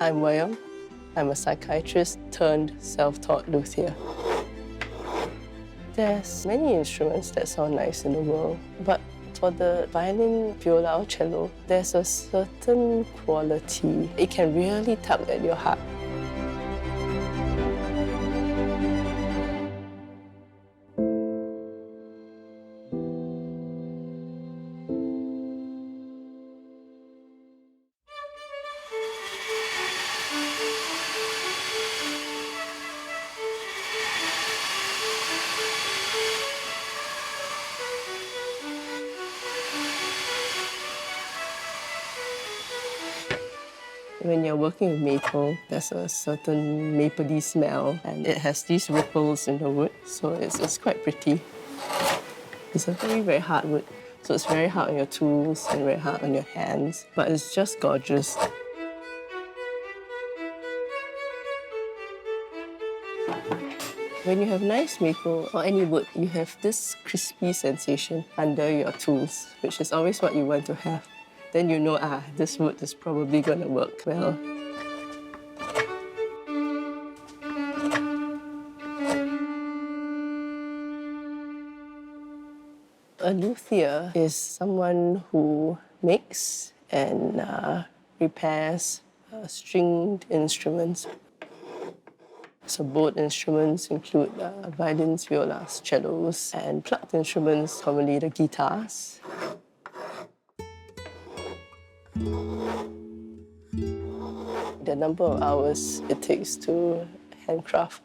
I'm Wai Yong. I'm a psychiatrist turned self-taught luthier. There's many instruments that sound nice in the world, but for the violin, viola or cello, there's a certain quality. It can really tug at your heart. When you're working with maple, there's a certain mapley smell, and it has these ripples in the wood, so it's quite pretty. It's a very, very hard wood, so it's very hard on your tools and very hard on your hands, but it's just gorgeous. When you have nice maple or any wood, you have this crispy sensation under your tools, which is always what you want to have. Then you know, this wood is probably going to work well. A luthier is someone who makes and repairs stringed instruments. So bowed instruments include violins, violas, cellos, and plucked instruments, commonly the guitars. The number of hours it takes to handcraft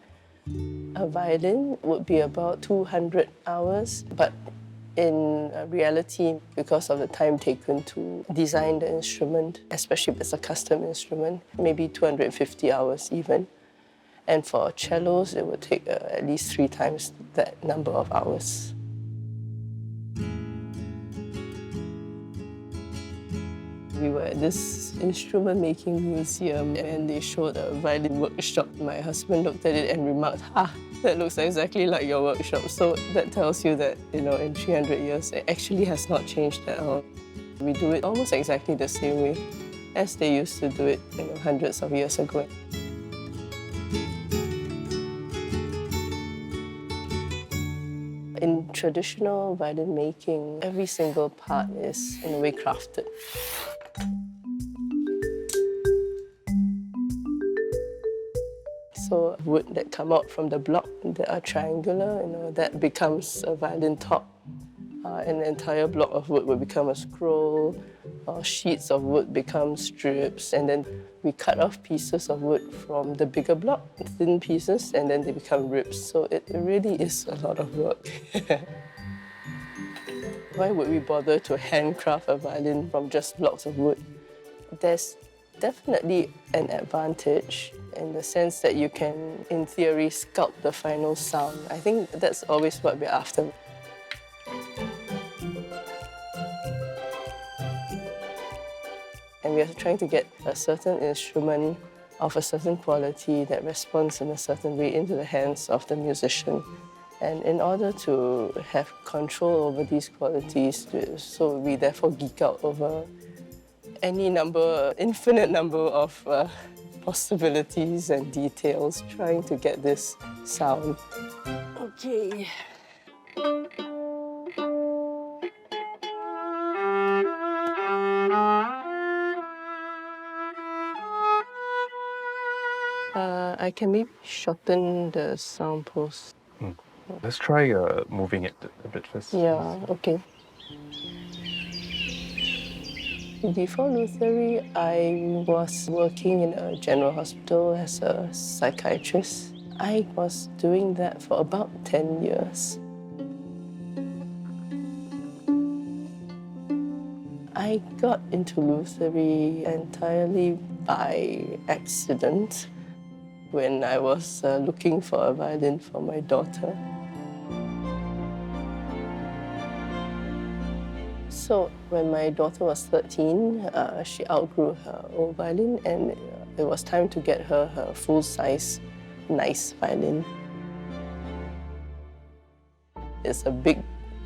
a violin would be about 200 hours, but in reality, because of the time taken to design the instrument, especially if it's a custom instrument, maybe 250 hours even. And for cellos, it would take at least 3 times that number of hours. We were at this instrument-making museum and they showed a violin workshop. My husband looked at it and remarked, that looks exactly like your workshop. So that tells you that, in 300 years, it actually has not changed at all. We do it almost exactly the same way as they used to do it, hundreds of years ago. In traditional violin making, every single part is, in a way, crafted. So wood that come out from the block that are triangular, that becomes a violin top. An entire block of wood will become a scroll, or sheets of wood become strips, and then we cut off pieces of wood from the bigger block, thin pieces, and then they become ribs. So it really is a lot of work. Why would we bother to handcraft a violin from just blocks of wood? There's definitely an advantage in the sense that you can, in theory, sculpt the final sound. I think that's always what we're after. And we are trying to get a certain instrument of a certain quality that responds in a certain way into the hands of the musician. And in order to have control over these qualities, so we therefore geek out over any number, infinite number of possibilities and details, trying to get this sound. Okay. I can maybe shorten the sound pulse. Let's try moving it a bit first. Yeah, okay. Before Luthier, I was working in a general hospital as a psychiatrist. I was doing that for about 10 years. I got into Luthier entirely by accident when I was looking for a violin for my daughter. So when my daughter was 13, she outgrew her old violin, and it was time to get her her full-size, nice violin. It's a big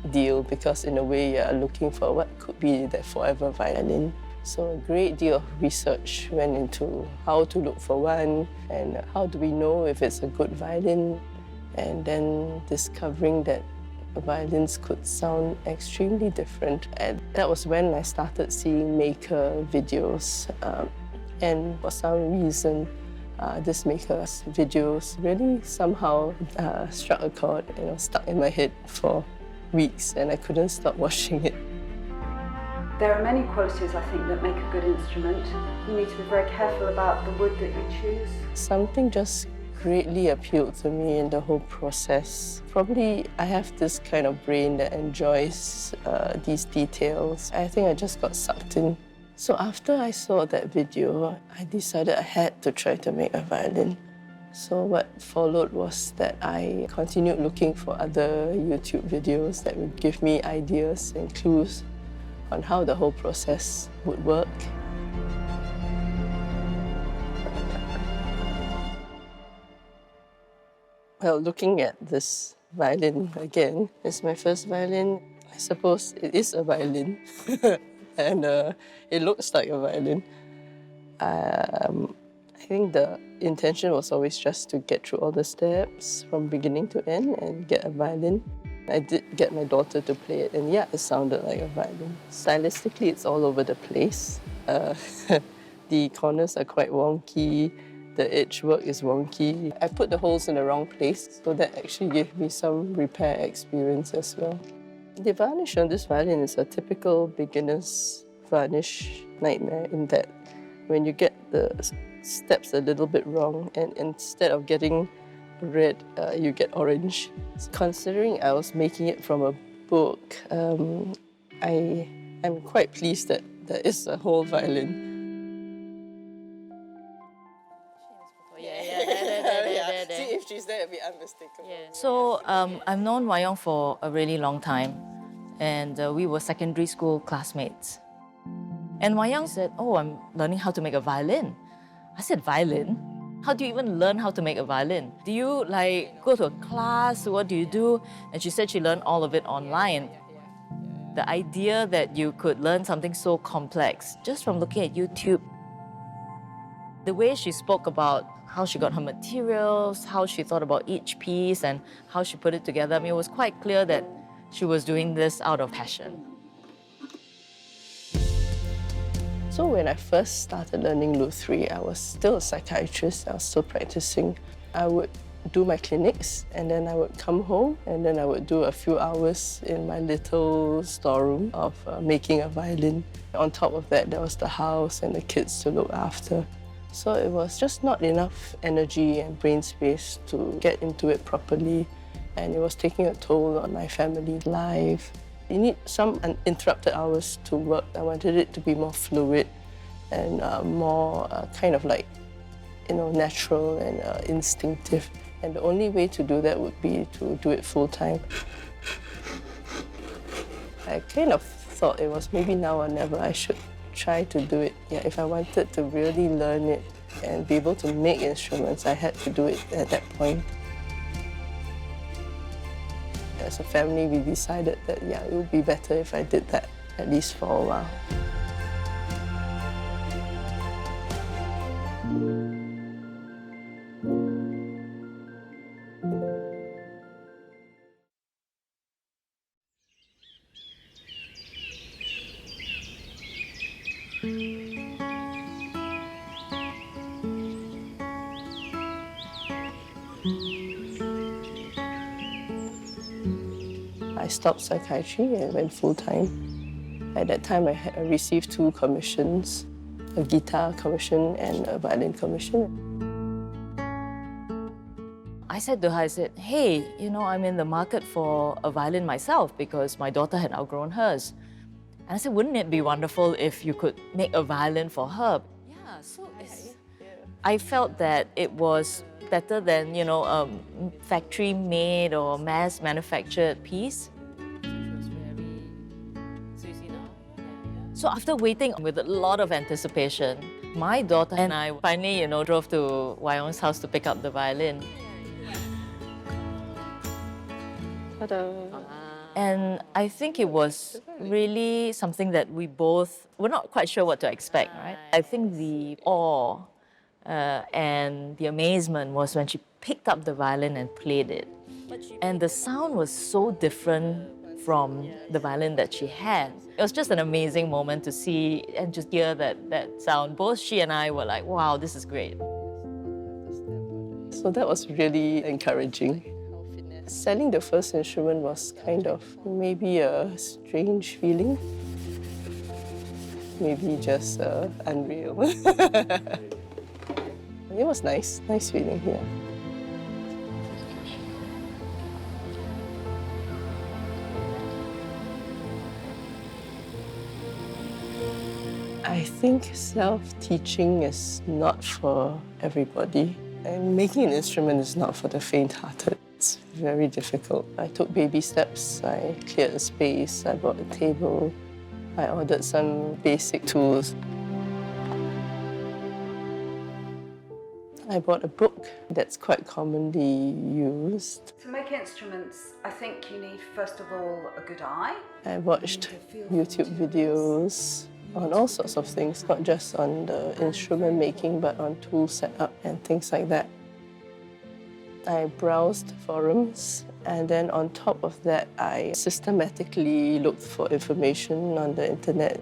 deal because in a way you're looking for what could be that forever violin. So a great deal of research went into how to look for one and how do we know if it's a good violin, and then discovering that violins could sound extremely different. And that was when I started seeing maker videos. And for some reason, this maker's videos really somehow struck a chord, stuck in my head for weeks, and I couldn't stop watching it. There are many qualities, I think, that make a good instrument. You need to be very careful about the wood that you choose. Something just greatly appealed to me in the whole process. Probably I have this kind of brain that enjoys these details. I think I just got sucked in. So after I saw that video, I decided I had to try to make a violin. So what followed was that I continued looking for other YouTube videos that would give me ideas and clues on how the whole process would work. Well, looking at this violin again, it's my first violin. I suppose it is a violin, and it looks like a violin. I think the intention was always just to get through all the steps from beginning to end and get a violin. I did get my daughter to play it, and yeah, it sounded like a violin. Stylistically, it's all over the place. The corners are quite wonky. The edge work is wonky. I put the holes in the wrong place, so that actually gave me some repair experience as well. The varnish on this violin is a typical beginner's varnish nightmare in that when you get the steps a little bit wrong, and instead of getting red, you get orange. Considering I was making it from a book, I'm quite pleased that there is a whole violin. See, if she's there, it'll be unmistakable. So I've known Wai Yong for a really long time, and we were secondary school classmates. And Wai Yong said, "Oh, I'm learning how to make a violin." I said, "Violin? How do you even learn how to make a violin? Do you go to a class? What do you do?" And she said she learned all of it online. The idea that you could learn something so complex just from looking at YouTube. The way she spoke about how she got her materials, how she thought about each piece and how she put it together, I mean, it was quite clear that she was doing this out of passion. So when I first started learning Luthier, I was still a psychiatrist, I was still practicing. I would do my clinics, and then I would come home, and then I would do a few hours in my little storeroom of making a violin. On top of that, there was the house and the kids to look after. So it was just not enough energy and brain space to get into it properly, and it was taking a toll on my family life. You need some uninterrupted hours to work. I wanted it to be more fluid and more kind of like, natural and instinctive. And the only way to do that would be to do it full-time. I kind of thought it was maybe now or never I should try to do it. Yeah, if I wanted to really learn it and be able to make instruments, I had to do it at that point. As a family, we decided that, yeah, it would be better if I did that, at least for a while. I stopped psychiatry and went full-time. At that time, I received 2 commissions, a guitar commission and a violin commission. I said to her, "Hey, I'm in the market for a violin myself because my daughter had outgrown hers." And I said, "Wouldn't it be wonderful if you could make a violin for her?" Yeah, so I felt that it was better than, a factory-made or mass-manufactured piece. So after waiting with a lot of anticipation, my daughter and I finally, drove to Wai Yong's house to pick up the violin. Ta-da! And I think it was really something that we both were not quite sure what to expect, right? I think the awe and the amazement was when she picked up the violin and played it. And the sound was so different from the violin that she had. It was just an amazing moment to see and just hear that sound. Both she and I were like, wow, this is great. So that was really encouraging. Selling the first instrument was kind of maybe a strange feeling. Maybe just unreal. It was nice feeling here. I think self-teaching is not for everybody. And making an instrument is not for the faint-hearted. It's very difficult. I took baby steps. I cleared a space. I bought a table. I ordered some basic tools. I bought a book that's quite commonly used. To make instruments, I think you need, first of all, a good eye. I watched YouTube videos on all sorts of things, not just on the instrument making, but on tool setup and things like that. I browsed forums, and then on top of that, I systematically looked for information on the internet.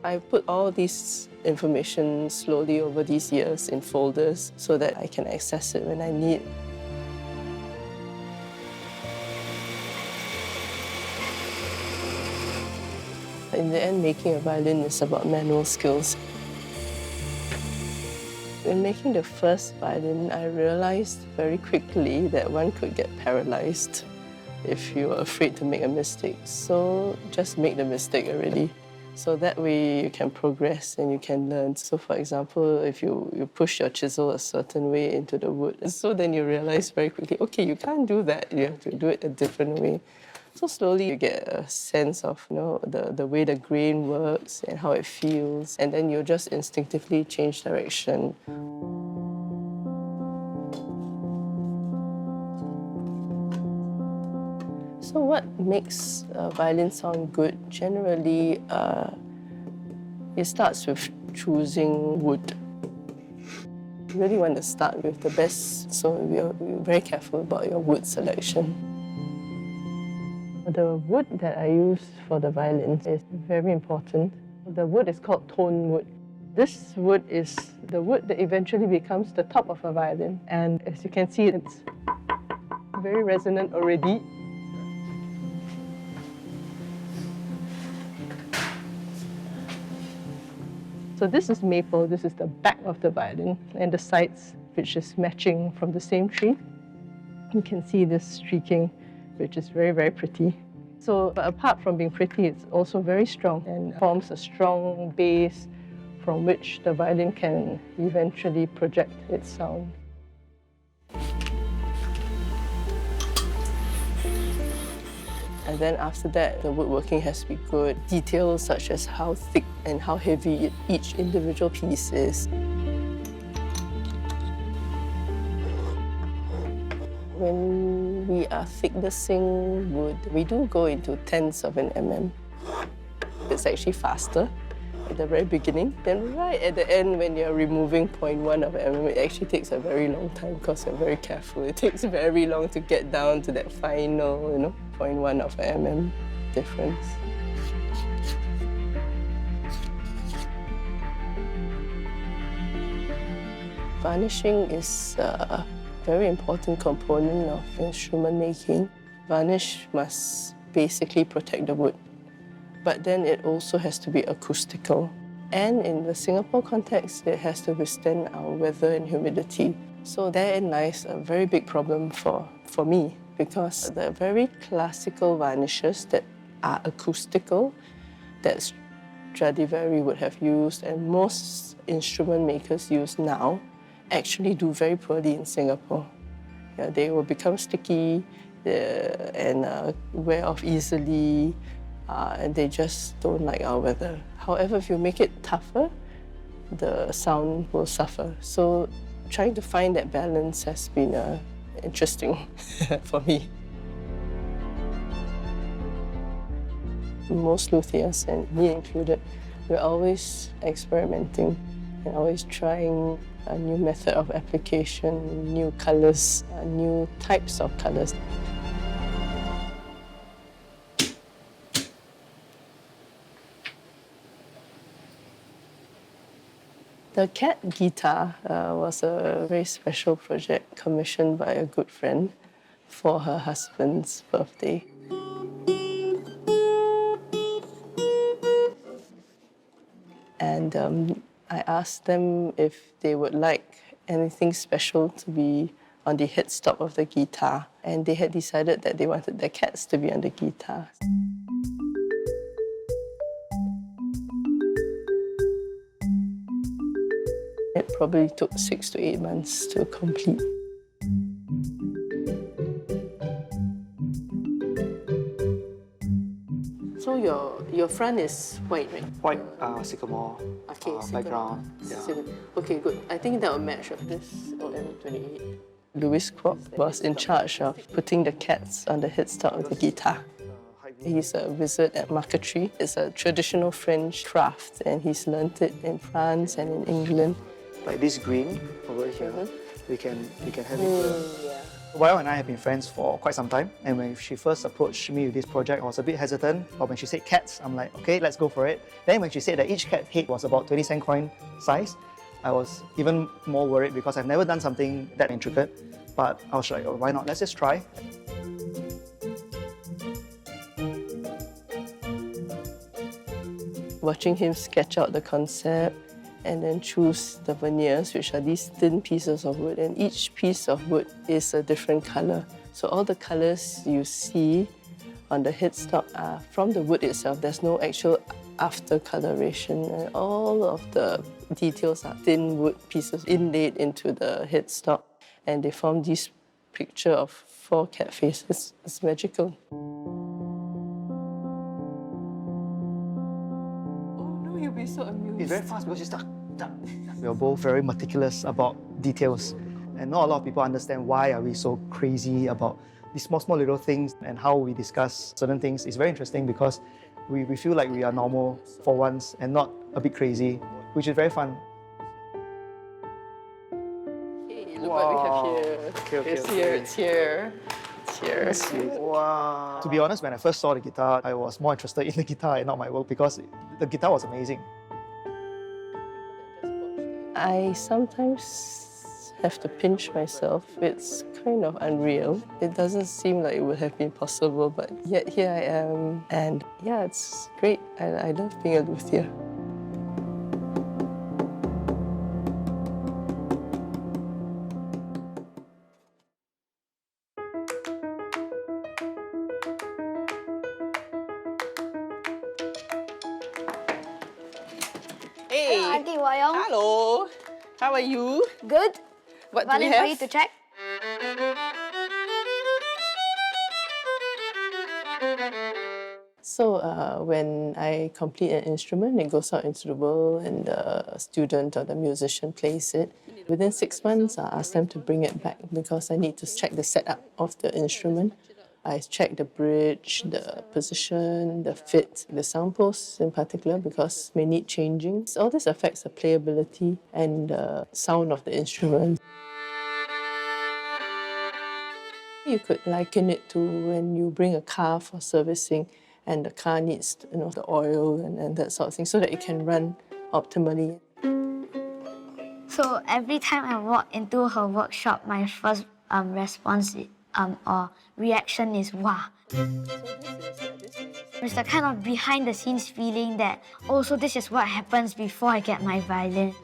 I put all this information slowly over these years in folders so that I can access it when I need. In the end, making a violin is about manual skills. In making the first violin, I realized very quickly that one could get paralyzed if you are afraid to make a mistake. So just make the mistake already. So that way you can progress and you can learn. So for example, if you push your chisel a certain way into the wood, so then you realize very quickly, okay, you can't do that. You have to do it a different way. So slowly you get a sense of the way the grain works and how it feels, and then you just instinctively change direction. So what makes a violin sound good? Generally, it starts with choosing wood. You really want to start with the best, so we're very careful about your wood selection. The wood that I use for the violin is very important. The wood is called tone wood. This wood is the wood that eventually becomes the top of a violin. And as you can see, it's very resonant already. So this is maple, this is the back of the violin, and the sides, which is matching from the same tree. You can see this streaking, which is very, very pretty. So apart from being pretty, it's also very strong and forms a strong base from which the violin can eventually project its sound. And then after that, the woodworking has to be good. Details such as how thick and how heavy each individual piece is. When we are thicknessing wood, we do go into tenths of an mm. It's actually faster at the very beginning. Then right at the end, when you're removing 0.1 of an mm, it actually takes a very long time because you're very careful. It takes very long to get down to that final, 0.1 of an mm difference. Varnishing is a very important component of instrument making. Varnish must basically protect the wood, but then it also has to be acoustical. And in the Singapore context, it has to withstand our weather and humidity. So therein lies a very big problem for me, because the very classical varnishes that are acoustical, that Stradivari would have used and most instrument makers use now, actually do very poorly in Singapore. Yeah, they will become sticky and wear off easily, and they just don't like our weather. However, if you make it tougher, the sound will suffer. So trying to find that balance has been interesting for me. Most luthiers, and me included, we're always experimenting and always trying a new method of application, new colours, new types of colours. The cat guitar was a very special project commissioned by a good friend for her husband's birthday. And I asked them if they would like anything special to be on the headstock of the guitar, and they had decided that they wanted their cats to be on the guitar. It probably took 6 to 8 months to complete. So your front is white, right? White sycamore background. Yeah. Okay, good. I think that will match up this OM28. Louis Kwok was in charge of putting the cats on the headstock of the guitar. He's a wizard at marquetry. It's a traditional French craft, and he's learnt it in France and in England. Like this green over here, we can have it here. Wai Yong and I have been friends for quite some time, and when she first approached me with this project, I was a bit hesitant. But when she said cats, I'm like, okay, let's go for it. Then when she said that each cat head was about 20-cent coin size, I was even more worried because I've never done something that intricate. But I was like, oh, why not? Let's just try. Watching him sketch out the concept and then choose the veneers, which are these thin pieces of wood, and each piece of wood is a different colour. So all the colours you see on the headstock are from the wood itself. There's no actual after coloration, and all of the details are thin wood pieces inlaid into the headstock, and they form this picture of 4 cat faces. It's magical. You'll be so amused. It's very fast because it's we are both very meticulous about details, and not a lot of people understand why are we so crazy about these small little things, and how we discuss certain things is very interesting because we feel like we are normal for once and not a bit crazy, which is very fun. Hey, look what we have here. It's here. It's here. Wow. To be honest, when I first saw the guitar, I was more interested in the guitar and not my work because the guitar was amazing. I sometimes have to pinch myself. It's kind of unreal. It doesn't seem like it would have been possible, but yet here I am. And yeah, it's great. I love being a luthier. Hey! Hello, Auntie Wai Yong. Hello. How are you? Good. What do we Violin have? for you to check. So when I complete an instrument, it goes out into the world and the student or the musician plays it. Within 6 months, I ask them to bring it back because I need to check the setup of the instrument. I check the bridge, the position, the fit, the sound posts in particular because may need changing. All this affects the playability and the sound of the instrument. You could liken it to when you bring a car for servicing and the car needs, the oil and that sort of thing so that it can run optimally. So every time I walk into her workshop, my first response or reaction is wow. It's the kind of behind the scenes feeling that also this is what happens before I get my violin.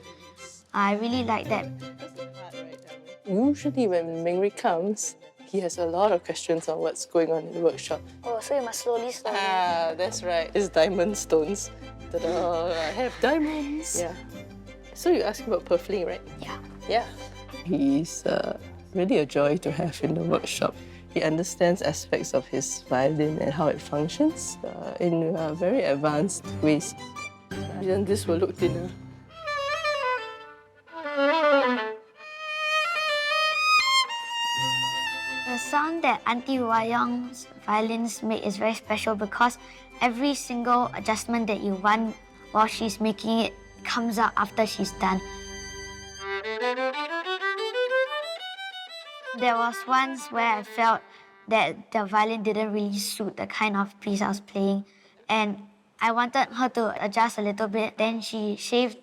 I really like that. Usually when Mingri comes, he has a lot of questions on what's going on in the workshop. Oh, so you must slowly. Ah, that's right. It's diamond stones. Ta-da! I have diamonds. Yeah. So you asked about purfling, right? Yeah. Yeah. He's really a joy to have in the workshop. He understands aspects of his violin and how it functions in very advanced ways. Then this will look thinner. The sound that Auntie Wai Yong's violins make is very special because every single adjustment that you want while she's making it comes out after she's done. There was once where I felt that the violin didn't really suit the kind of piece I was playing, and I wanted her to adjust a little bit. Then she shaved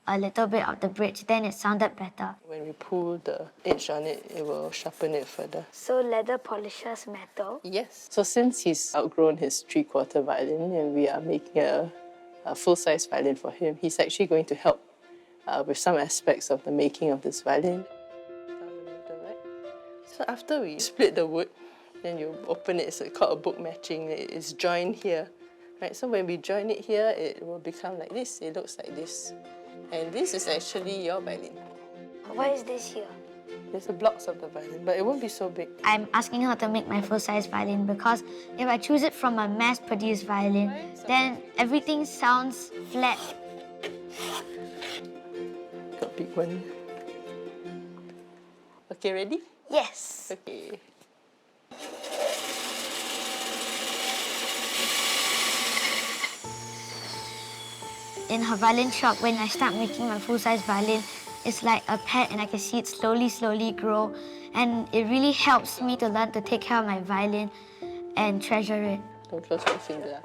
a little bit of the bridge, then it sounded better. When we pull the edge on it, it will sharpen it further. So leather polishes metal? Yes. So since he's outgrown his 3/4 violin and we are making a full-size violin for him, he's actually going to help with some aspects of the making of this violin. So after we split the wood, then you open it, it's called a book matching. It's joined here. Right? So when we join it here, it will become like this. It looks like this. And this is actually your violin. Why is this here? There's the blocks of the violin, but it won't be so big. I'm asking her to make my full-size violin because if I choose it from a mass-produced violin, then everything sounds flat. Got big one. Okay, ready? Yes. Okay. In her violin shop, when I start making my full-size violin, it's like a pet and I can see it slowly grow. And it really helps me to learn to take care of my violin and treasure it. Don't close my finger.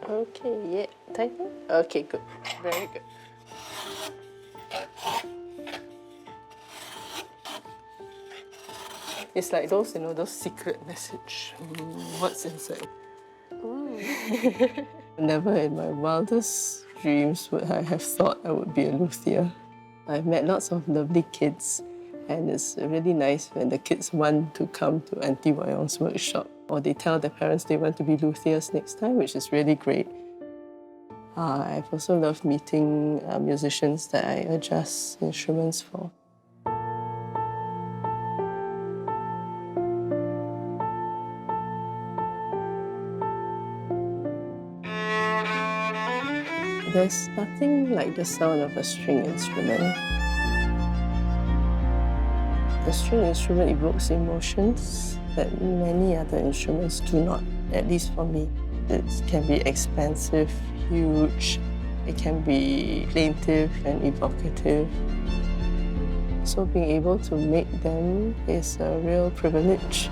Okay, yeah. Tighten. Okay, good. Very good. It's like those, those secret message. What's inside? Never in my wildest dreams would I have thought I would be a luthier. I've met lots of lovely kids, and it's really nice when the kids want to come to Auntie Wai Yong's workshop, or they tell their parents they want to be luthiers next time, which is really great. I've also loved meeting musicians that I adjust instruments for. There's nothing like the sound of a string instrument. The string instrument evokes emotions that many other instruments do not, at least for me. It can be expansive, huge, it can be plaintive and evocative. So being able to make them is a real privilege.